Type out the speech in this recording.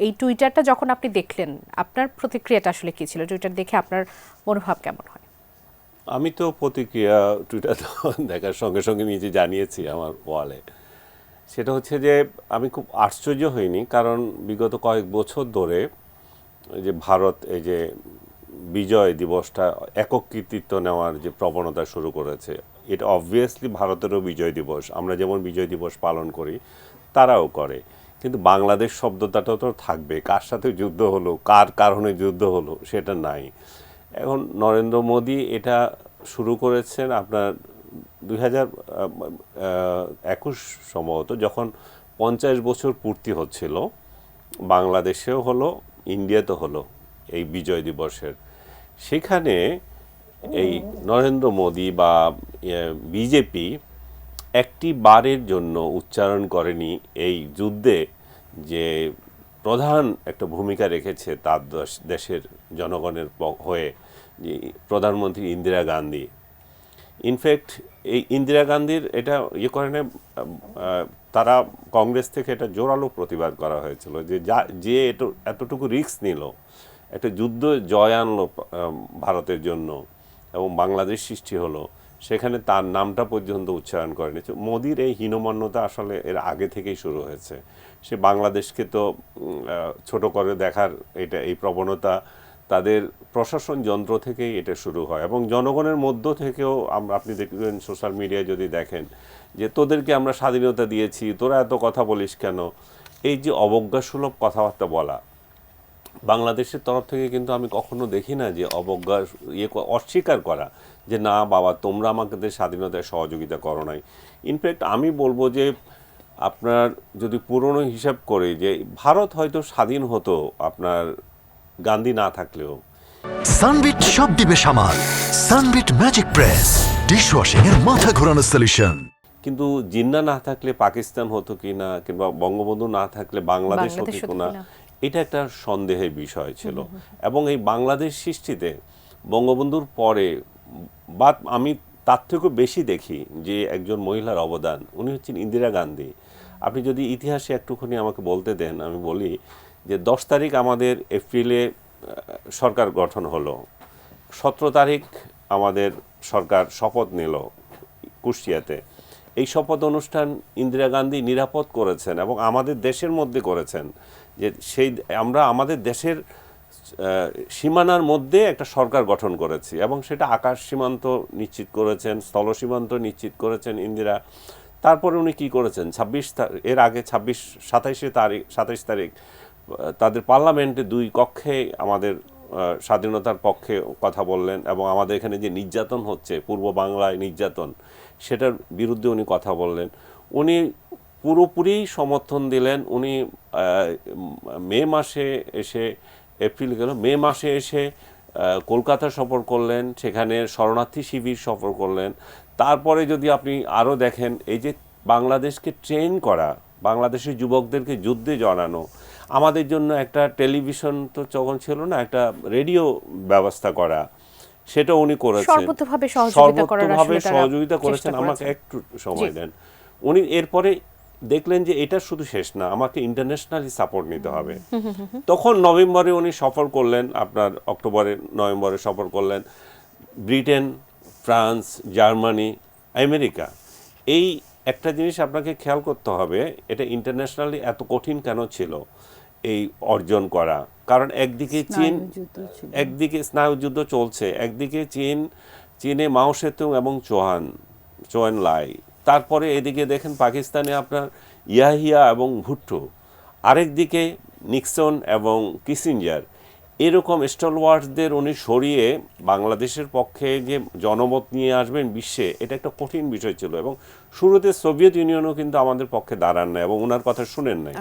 এই টুইটারটা যখন আপনি দেখলেন আপনার প্রতিক্রিয়াটা আসলে কি ছিল? টুইটার দেখে আপনার মনোভাব কেমন হয়? আমি তো প্রতিক্রিয়া টুইটার দেখার সঙ্গে সঙ্গে নিজে জানিয়েছি আমার ওয়ালে। সেটা হচ্ছে যে আমি খুব আশ্চর্য হইনি, কারণ বিগত কয়েক বছর ধরে এই যে ভারত এই যে বিজয় দিবসটা একক কৃতিত্ব নেওয়ার যে প্রবণতা শুরু করেছে, এটা অবভিয়াসলি ভারতেরও বিজয় দিবস। আমরা যেমন বিজয় দিবস পালন করি তারাও করে, কিন্তু বাংলাদেশ শব্দটা তো থাকবে। কার সাথে যুদ্ধ হলো, কার কারণে যুদ্ধ হলো সেটা নাই। এখন নরেন্দ্র মোদী এটা শুরু করেছেন আপনার 2021 সম্ভবত, যখন 50 বছর পূর্তি হচ্ছিল। বাংলাদেশেও হলো, ইন্ডিয়াতে হলো এই বিজয় দিবসের। সেখানে এই নরেন্দ্র মোদী বা বিজেপি একটি বারের জন্য উচ্চারণ করেনি এই যুদ্ধে যে প্রধান একটা ভূমিকা রেখেছে তার দেশের জনগণের হয়ে, যে প্রধানমন্ত্রী ইন্দিরা গান্ধী। ইনফ্যাক্ট এই ইন্দিরা গান্ধীর এটা করে না, তারা কংগ্রেস থেকে এটা জোরালো প্রতিবাদ করা হয়েছিল যে এতটুকু রিস্ক নিল, একটা যুদ্ধ জয় আনলো ভারতের জন্য এবং বাংলাদেশ সৃষ্টি হলো, সেখানে তার নামটা পর্যন্ত উচ্চারণ করেনি। মোদির এই হীনমন্যতা আসলে এর আগে থেকেই শুরু হয়েছে। সে বাংলাদেশকে তো ছোট করে দেখার এই প্রবণতা তাদের প্রশাসন যন্ত্র থেকেই এটা শুরু হয়, এবং জনগণের মধ্য থেকেও আপনি দেখবেন সোশ্যাল মিডিয়ায় যদি দেখেন যে তোদেরকে আমরা স্বাধীনতা দিয়েছি, তোরা এত কথা বলিস কেন, এই যে অবজ্ঞাসুলভ কথাবার্তা বলা। বাংলাদেশের তরফ থেকে কিন্তু আমি কখনো দেখি না যে অবজ্ঞা অস্বীকার করা যে না বাবা তোমরা আমাদের স্বাধীনতায় সহযোগিতা করো নাই। ইনফ্যাক্ট আমি বলবো যে আপনার যদি পুরনো হিসাব করে যে ভারত হয়তো স্বাধীন হতো আপনার গান্ধী না থাকলেও। সানবিট সব দিবে সামাল। সানবিট ম্যাজিক প্রেস ডিশওয়াশিং এর মাথা ঘোরানো সলিউশন। কিন্তু জিন্না না থাকলে পাকিস্তান হতো কিনা, কিংবা বঙ্গবন্ধু না থাকলে বাংলাদেশ হতো কিনা, এটা একটা সন্দেহের বিষয় ছিল। এবং এই বাংলাদেশ সৃষ্টিতে বঙ্গবন্ধুর পরে বা আমি তার থেকেও বেশি দেখি যে একজন মহিলার অবদান, উনি হচ্ছেন ইন্দিরা গান্ধী। আপনি যদি ইতিহাসে একটুখানি আমাকে বলতে দেন, আমি বলি যে 10 তারিখ আমাদের এপ্রিলে সরকার গঠন হলো, 17 তারিখ আমাদের সরকার শপথ নিল কুষ্টিয়াতে। এই শপথ অনুষ্ঠান ইন্দিরা গান্ধী নিরাপদ করেছেন এবং আমাদের দেশের মধ্যে করেছেন, যে সেই আমরা আমাদের দেশের সীমানার মধ্যে একটা সরকার গঠন করেছি, এবং সেটা আকাশ সীমান্ত নিশ্চিত করেছেন, স্থল সীমান্ত নিশ্চিত করেছেন ইন্দিরা। তারপরে উনি কী করেছেন, এর আগে 27 তারিখ তাদের পার্লামেন্টে 2 কক্ষে আমাদের স্বাধীনতার পক্ষে কথা বললেন, এবং আমাদের এখানে যে নির্যাতন হচ্ছে পূর্ব বাংলায় নির্যাতন, সেটার বিরুদ্ধে উনি কথা বললেন। উনি পুরোপুরি সমর্থন দিলেন। উনি মে মাসে এসে, এপ্রিল গেল, মে মাসে এসে কলকাতা সফর করলেন, সেখানে শরণার্থী শিবির সফর করলেন। তারপরে যদি আপনি আরও দেখেন, এই যে বাংলাদেশকে ট্রেন করা, বাংলাদেশের যুবকদেরকে যুদ্ধে জানানো, আমাদের জন্য একটা টেলিভিশন তো তখন ছিল না, একটা রেডিও ব্যবস্থা করা, সেটা উনি করেছেন। সর্বতোভাবে সহযোগিতা করেছেন। আমাকে একটু সময় দেন। উনি এরপরে দেখলেন যে এটা শুধু শেষ না, আমাকে ইন্টারন্যাশনালি সাপোর্ট নিতে হবে। তখন নভেম্বরে উনি সফর করলেন, আপনার নভেম্বরে সফর করলেন ব্রিটেন, ফ্রান্স, জার্মানি, আমেরিকা। এই একটা জিনিস আপনাকে খেয়াল করতে হবে, এটা ইন্টারন্যাশনালি এত কঠিন কেন ছিল এই অর্জন করা। কারণ একদিকে চীন, একদিকে স্নায়ুযুদ্ধ চলছে, একদিকে চীনে মাও সেতুং এবং চোয়ান লাই, তারপরে এদিকে দেখেন পাকিস্তানে আপনার ইয়াহিয়া এবং ভুট্টো, আরেকদিকে নিক্সন এবং কিসিঞ্জার। এরকম স্টলওয়ার্ডসদের উনি সরিয়ে বাংলাদেশের পক্ষে যে জনমত নিয়ে আসবেন বিশ্বে, এটা একটা কঠিন বিষয় ছিল। এবং শুরুতে সোভিয়েত ইউনিয়নও কিন্তু আমাদের পক্ষে দাঁড়ান না এবং ওনার কথা শুনেন নাই।